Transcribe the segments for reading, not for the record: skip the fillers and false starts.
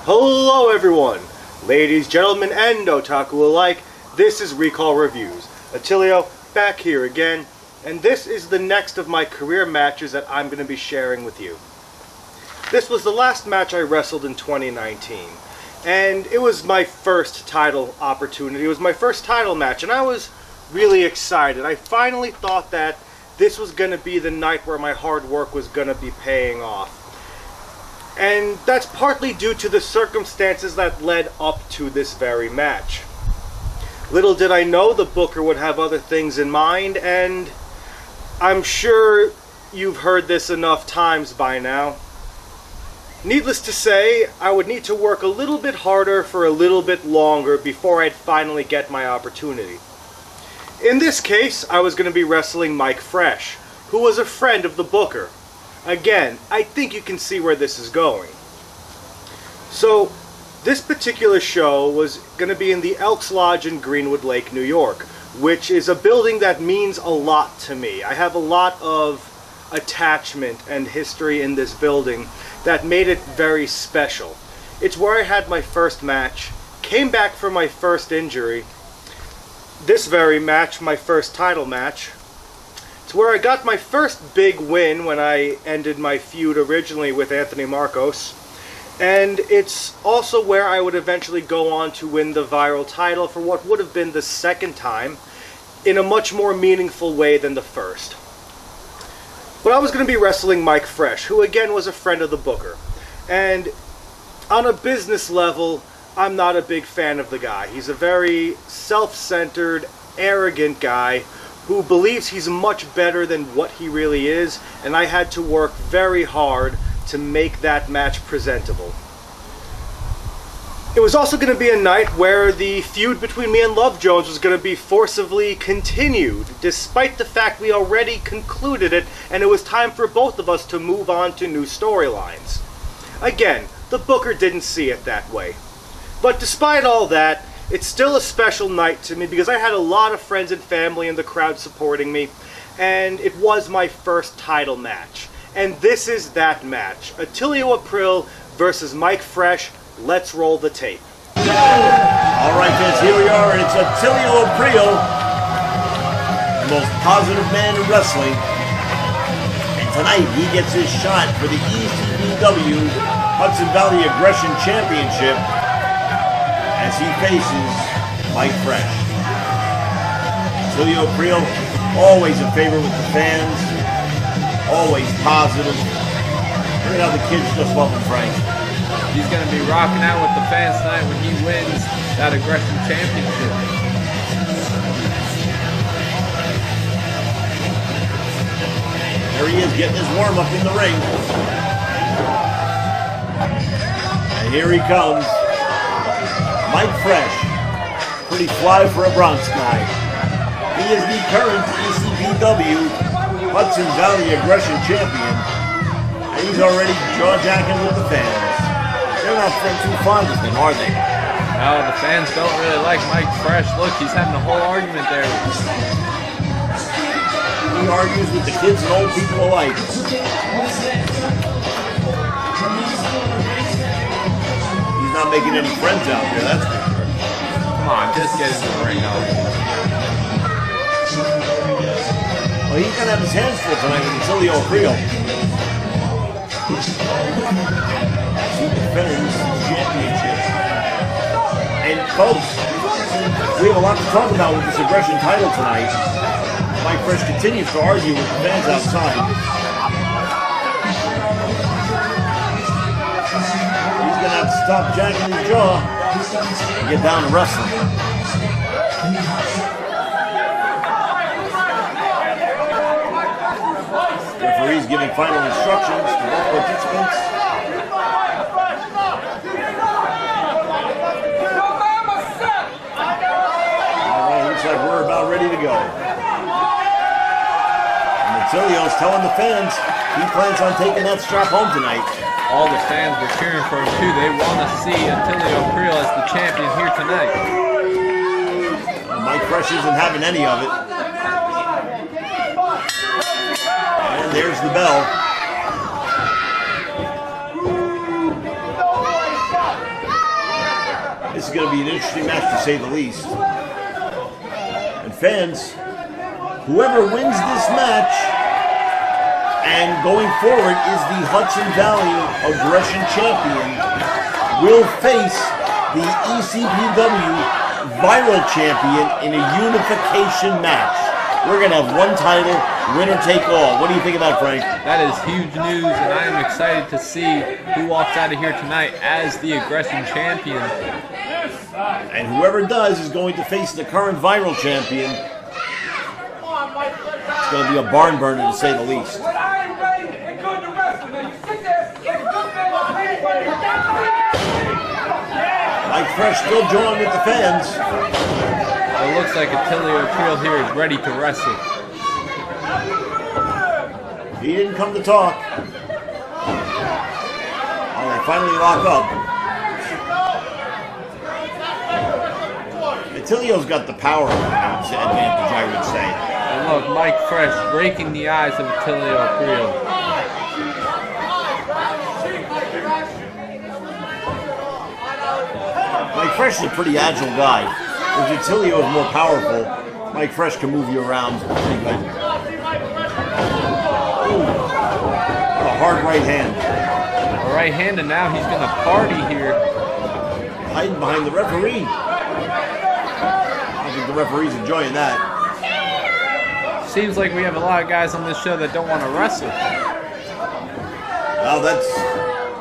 Hello everyone! Ladies, gentlemen, and otaku alike, this is Recall Reviews. Atillio, back here again, and this is the next of my career matches that I'm going to be sharing with you. This was the last match I wrestled in 2019, and it was my first title opportunity. It was my first title match, and I was really excited. I finally thought that this was going to be the night where my hard work was going to be paying off. And that's partly due to the circumstances that led up to this very match. Little did I know the booker would have other things in mind, and I'm sure you've heard this enough times by now. Needless to say, I would need to work a little bit harder for a little bit longer before I'd finally get my opportunity. In this case, I was going to be wrestling Mike Fresh, who was a friend of the booker. Again, I think you can see where this is going. So, this particular show was going to be in the Elks Lodge in Greenwood Lake, New York, which is a building that means a lot to me. I have a lot of attachment and history in this building that made it very special. It's where I had my first match, came back from my first injury, this very match, my first title match. It's where I got my first big win when I ended my feud originally with Anthony Marcos. And it's also where I would eventually go on to win the viral title for what would have been the second time, in a much more meaningful way than the first. But I was going to be wrestling Mike Fresh, who again was a friend of the booker. And on a business level, I'm not a big fan of the guy. He's a very self-centered, arrogant guy who believes he's much better than what he really is, and I had to work very hard to make that match presentable. It was also going to be a night where the feud between me and Love Jones was going to be forcibly continued, despite the fact we already concluded it, and it was time for both of us to move on to new storylines. Again, the booker didn't see it that way. But despite all that, it's still a special night to me because I had a lot of friends and family in the crowd supporting me, and it was my first title match. And this is that match. Atillio Aprile versus Mike Fresh. Let's roll the tape. Alright kids, here we are, and it's Atillio Aprile, the most positive man in wrestling. And tonight he gets his shot for the ECW Hudson Valley Aggression Championship as he faces Mike Fresh. Atillio Aprile, always a favorite with the fans, always positive. Look at how the kids just love him, Frank. He's going to be rocking out with the fans tonight when he wins that Aggression Championship. There he is, getting his warm-up in the ring. And here he comes. Mike Fresh, pretty fly for a Bronx guy. He is the current ECW Hudson Valley Aggression Champion, and he's already jaw-jacking with the fans. They're not too fond of him, are they? No, the fans don't really like Mike Fresh. Look, he's having a whole argument there. He argues with the kids and old people alike. He's not making any friends out there, that's for sure. Come on, just get into the ring now. Well, he's going to have his hands full tonight with Atillio Aprile. He defends the championship. And folks, we have a lot to talk about with this aggression title tonight. Mike Fresh continues to argue with the fans outside. He's going to have to stop jacking his jaw and get down to wrestling. Referee's giving final instructions to both participants. Alright, looks like we're about ready to go. And Atillio's telling the fans he plans on taking that strap home tonight. All the fans were cheering for him too. They want to see Atillio Aprile as the champion here tonight. Mike Fresh isn't having any of it. And there's the bell. going to be an interesting match to say the least. And fans, whoever wins this match and going forward is the Hudson Valley Aggression Champion will face the ECPW Viral Champion in a unification match. We're going to have one title, winner take all. What do you think of that, Frank? That is huge news, and I am excited to see who walks out of here tonight as the Aggression Champion. And whoever does is going to face the current Viral Champion. It's going to be a barn burner, to say the least. Mike Fresh still joined with the fans. It looks like Atillio Aprile here is ready to wrestle. He didn't come to talk. And they finally lock up. Attilio's got the power advantage, I would say. And look, Mike Fresh breaking the eyes of Atillio Aprile. Mike Fresh is a pretty agile guy. If Atillio is more powerful, Mike Fresh can move you around pretty good. Ooh, what a hard right hand. A right hand, and now he's going to party here. Hiding behind the referee. I think the referee's enjoying that. Seems like we have a lot of guys on this show that don't want to wrestle. Well,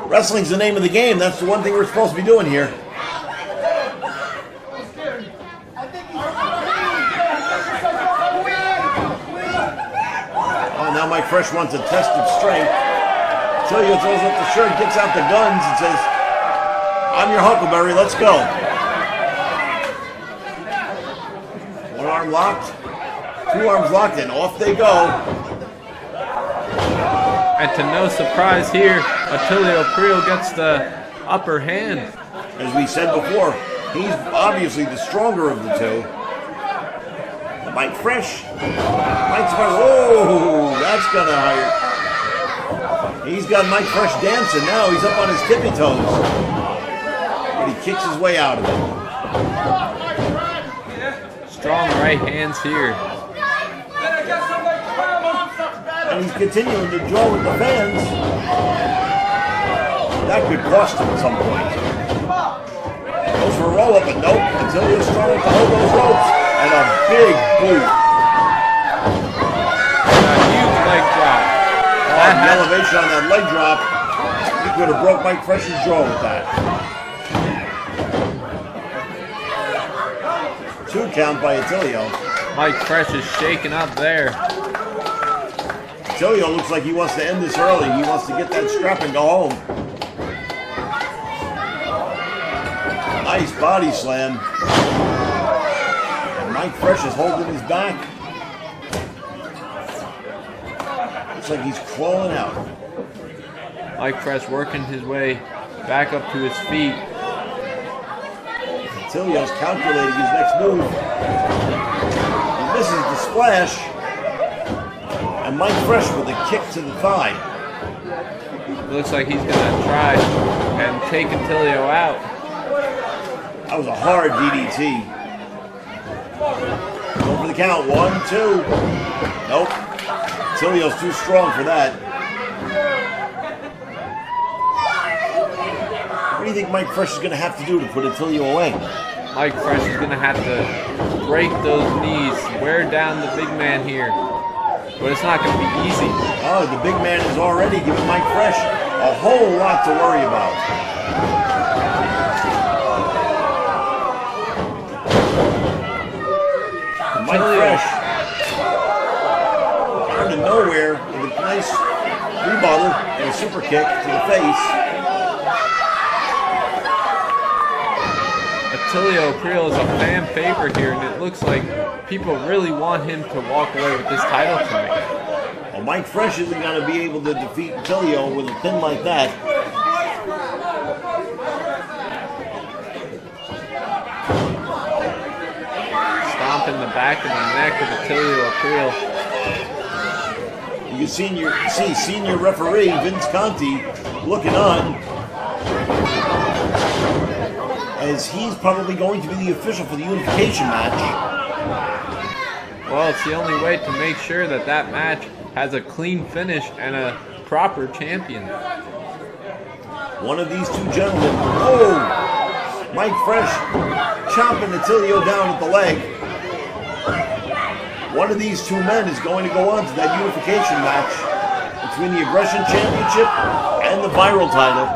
wrestling's the name of the game. That's the one thing we're supposed to be doing here. Now Mike Fresh wants a test of strength. Atillio throws up the shirt, gets out the guns, and says, "I'm your Huckleberry, let's go." One arm locked, two arms locked, and off they go. And to no surprise here, Atillio Aprile gets the upper hand. As we said before, he's obviously the stronger of the two. Mike Fresh. Whoa, that's gonna hurt. He's got Mike Fresh dancing now. He's up on his tippy toes. But he kicks his way out of it. Strong right hands here. And he's continuing to draw with the fans. That could cost him at some point. Goes for a roll-up, but nope. Atillio's strong enough to hold those ropes. And a big boot. And a huge leg drop. The elevation on that leg drop, he could have broke Mike Fresh's jaw with that. 2 count by Atillio. Mike Fresh is shaking up there. Atillio looks like he wants to end this early. He wants to get that strap and go home. Nice body slam. Mike Fresh is holding his back. Looks like he's crawling out. Mike Fresh working his way back up to his feet. Atillio's calculating his next move. He misses the splash. And Mike Fresh with a kick to the thigh. Looks like he's going to try and take Atillio out. That was a hard DDT. Go for the count. 1, 2. Nope. Atillio's too strong for that. What do you think Mike Fresh is going to have to do to put Atillio away? Mike Fresh is going to have to break those knees, wear down the big man here. But it's not going to be easy. Oh, the big man is already giving Mike Fresh a whole lot to worry about. Mike Fresh, out of nowhere, with a nice rebuttal and a super kick to the face. Atillio Aprile is a fan favorite here, and it looks like people really want him to walk away with this title tonight. Well, Mike Fresh isn't going to be able to defeat Atillio with a pin like that. Stomp in the back of the neck of Atillio Aprile. You can see senior referee Vince Conti looking on as he's probably going to be the official for the unification match. Well, it's the only way to make sure that that match has a clean finish and a proper champion. One of these two gentlemen, oh, Mike Fresh chopping Atillio down at the leg. One of these two men is going to go on to that unification match between the Aggression Championship and the Viral title.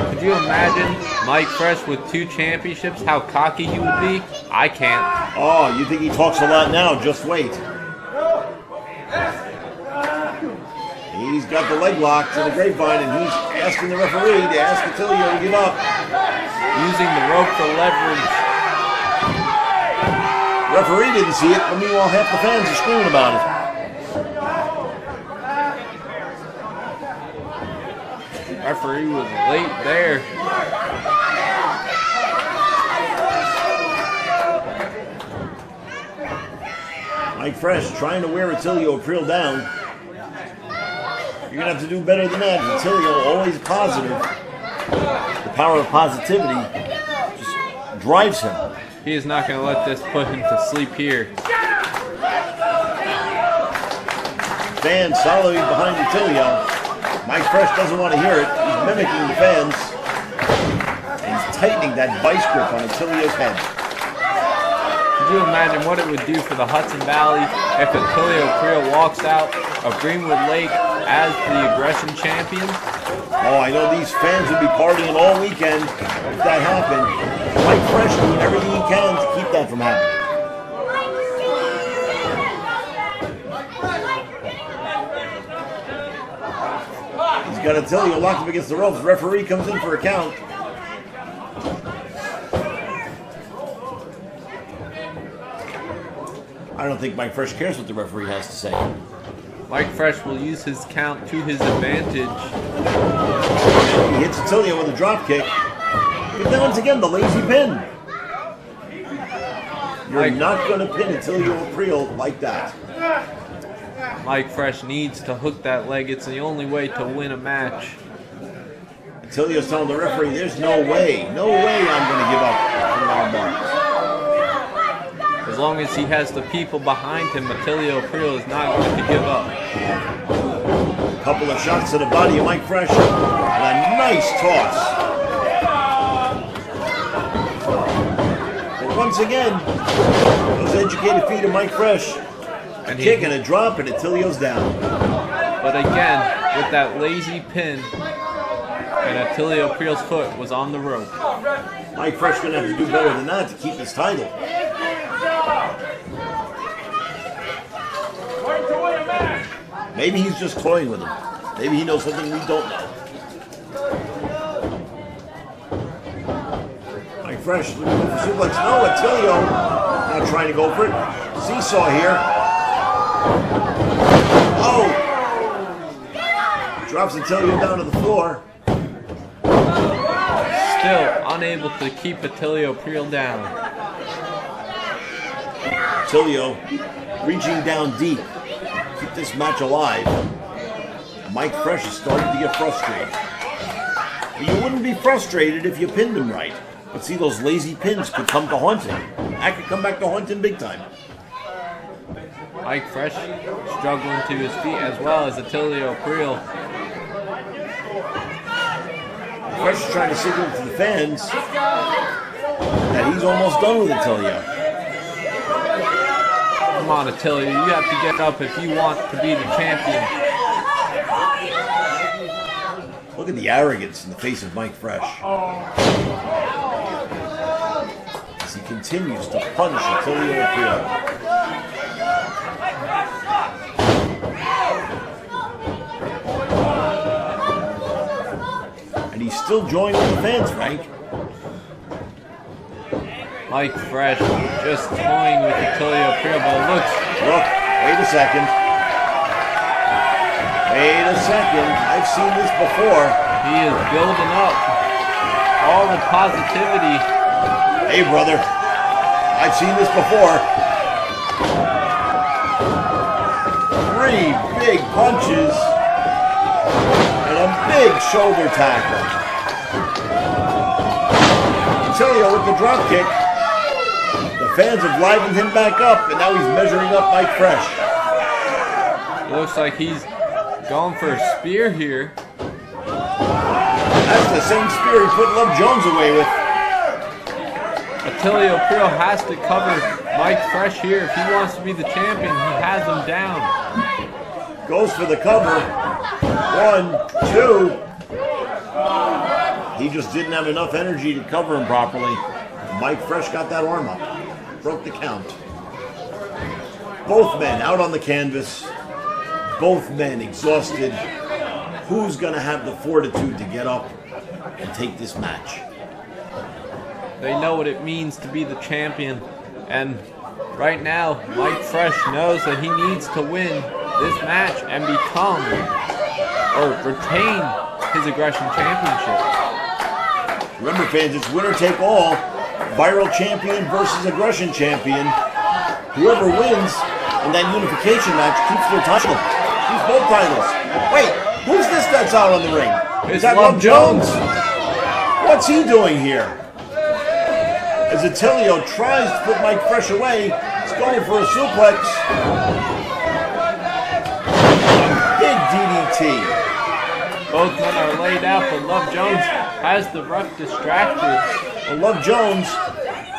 Could you imagine Mike Fresh with 2 championships, how cocky he would be? I can't. Oh, you think he talks a lot now? Just wait. He's got the leg locked in the grapevine, and he's asking the referee to ask Atillio to give up. Using the rope for leverage. Referee didn't see it, but meanwhile half the fans are screaming about it. Referee was late there. Mike Fresh trying to wear Atillio Aprile down. You're going to have to do better than that. Atillio always positive. The power of positivity just drives him. He is not going to let this put him to sleep here. Fans solidly behind Atillio. Mike Fresh doesn't want to hear it. He's mimicking the fans. And he's tightening that vice grip on Attilio's head. Could you imagine what it would do for the Hudson Valley if Atillio Aprile walks out of Greenwood Lake as the Aggression Champion? Oh, I know these fans would be partying all weekend if that happened. Mike Fresh doing everything he can to keep that from happening. He's got Atillio locked up against the ropes. The referee comes in for a count. I don't think Mike Fresh cares what the referee has to say. Mike Fresh will use his count to his advantage. He hits Atillio with a drop kick. But then once again, the lazy pin. You're not going to pin Atillio Aprile like that. Mike Fresh needs to hook that leg. It's the only way to win a match. Attilio's telling the referee, there's no way I'm going to give up from our marks. As long as he has the people behind him, Atillio Aprile is not going to give up. A couple of shots to the body of Mike Fresh, and a nice toss. But once again, those educated feet of Mike Fresh, a kick and a drop, and Attilio's down. But again, with that lazy pin, and Atillio Aprile's foot was on the rope. Mike Fresh going to have to do better than that to keep his title. Maybe he's just toying with him. Maybe he knows something we don't know. Mike Fresh looking for suplex. No, Atillio not trying to go for it. Seesaw here. Oh! Drops Atillio down to the floor. Still unable to keep Atillio Aprile down. Atillio reaching down deep. Keep this match alive. Mike Fresh is starting to get frustrated. But you wouldn't be frustrated if you pinned him right. But see, those lazy pins could come to haunt him. That could come back to haunt him big time. Mike Fresh struggling to his feet as well as Atillio Aprile. Fresh is trying to signal to the fans that he's almost done with Atillio. Come on, Atillio, you have to get up if you want to be the champion. Look at the arrogance in the face of Mike Fresh. As he continues to punish Atillio Aprile. And he's still joining with the fans, Frank. Mike Fresh just toying with Atillio Aprile, but Look, wait a second. Wait a second. I've seen this before. he is building up all the positivity. Hey, brother. I've seen this before. 3 big punches and a big shoulder tackle. Atillio with the drop kick. The fans have livened him back up, and now he's measuring up Mike Fresh. Looks like he's going for a spear here. That's the same spear he put Love Jones away with. Atillio Aprile has to cover Mike Fresh here. If he wants to be the champion, he has him down. Goes for the cover. 1, 2. He just didn't have enough energy to cover him properly. Mike Fresh got that arm up. Broke the count. Both men out on the canvas. Both men exhausted. Who's going to have the fortitude to get up and take this match? They know what it means to be the champion. And right now, Mike Fresh knows that he needs to win this match and become or retain his Aggression Championship. Remember, fans, it's winner take all. Viral champion versus Aggression champion. Whoever wins in that unification match keeps their title. Keeps both titles. Wait, who's this that's out on the ring? It's Is that Love Jones. What's he doing here? As Atillio tries to put Mike Fresh away, he's going for a suplex. Big DDT. Both men are laid out, but Love Jones has the ref distracted. And Love Jones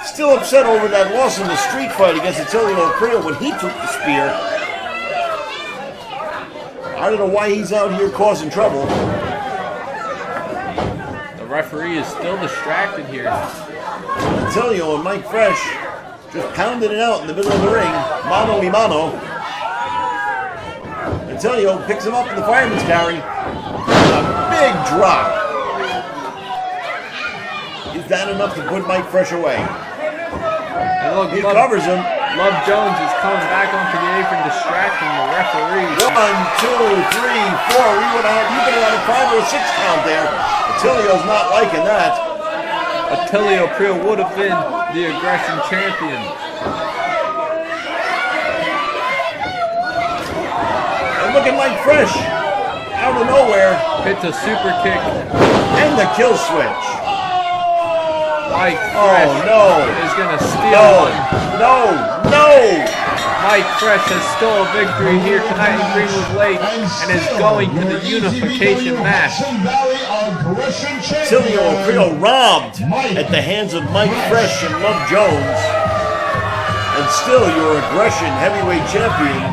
still upset over that loss in the street fight against Atillio Aprile when he took the spear. I don't know why he's out here causing trouble. The referee is still distracted here. Atillio and Mike Fresh just pounding it out in the middle of the ring, mano a mano. Atillio picks him up in the fireman's carry. A big drop. Is that enough to put Mike Fresh away? And look, He covers him. Love Jones is coming back onto the apron, distracting the referee. 1, 2, 3, 4. You could have had a 5 or a 6 count there. Attilio's not liking that. Atillio Aprile would have been the Aggression champion. And look at Mike Fresh. Out of nowhere. Hits a super kick. And the kill switch. Mike Fresh is going to steal one. No. Mike Fresh has stole a victory here tonight in Greenwood Lake and is going to the unification match. Atillio Aprile robbed at the hands of Mike Fresh and Love Jones. And still your Aggression heavyweight champion,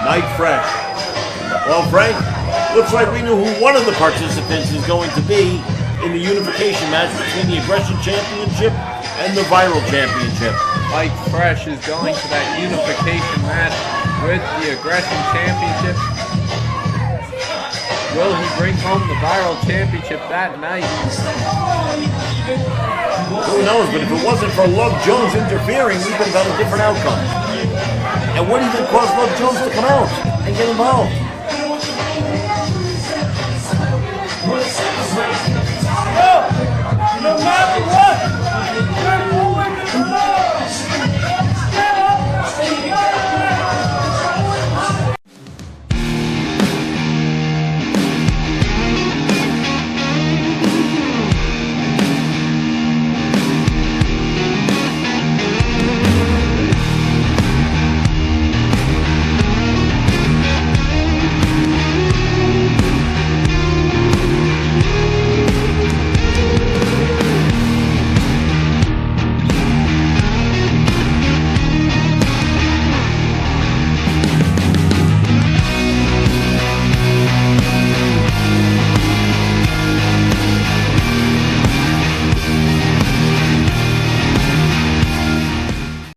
Mike Fresh. Well, Frank, looks like we knew who one of the participants is going to be in the unification match between the Aggression Championship and the Viral Championship. Mike Fresh is going to that unification match with the Aggression Championship. Will he bring home the Viral Championship that night? Who knows, but if it wasn't for Love Jones interfering, we could have had a different outcome. And what even caused Love Jones to come out and get involved?